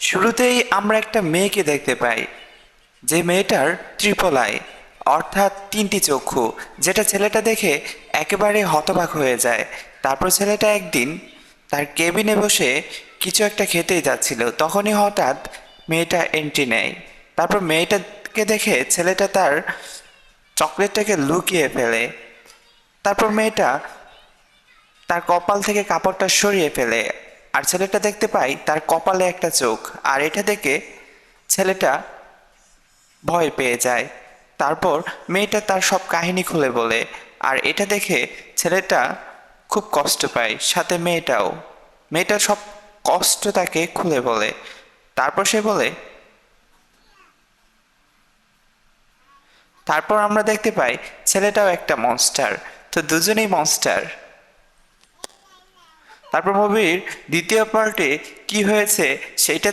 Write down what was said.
শুরুতেই আমরা একটা মেয়েকে দেখতে পাই, যে মেয়েটার ট্রিপল আই, অর্থাৎ তিনটি চক্ষু, যেটা ছেলেটা দেখে একেবারে হতবাক হয়ে যায়। তারপর ছেলেটা একদিন তার কেবিনে বসে কিছু একটা খেতেই যাচ্ছিল, তখনই হঠাৎ মেয়েটা এন্ট্রি নেয়। তারপর মেয়েটাকে দেখে ছেলেটা তার চকলেটটাকে লুকিয়ে ফেলে। তারপর মেয়েটা তার কপাল থেকে কাপড়টা সরিয়ে ফেলে, আর ছেলেটা দেখতে পায় তার কপালে একটা চোখ, আর এটা দেখে ছেলেটা ভয় পেয়ে যায়। তারপর মেয়েটা তার সব কাহিনী খুলে বলে, আর এটা দেখে ছেলেটা খুব কষ্ট পায়, সাথে মেয়েটাও। মেয়েটা সব কষ্ট তাকে খুলে বলে। তারপর সে বলে, তারপর আমরা দেখতে পাই ছেলেটাও একটা মনস্টার। তো দুজনেই মনস্টার। তারপর মুভির দ্বিতীয় পার্টে কি হয়েছে সেটা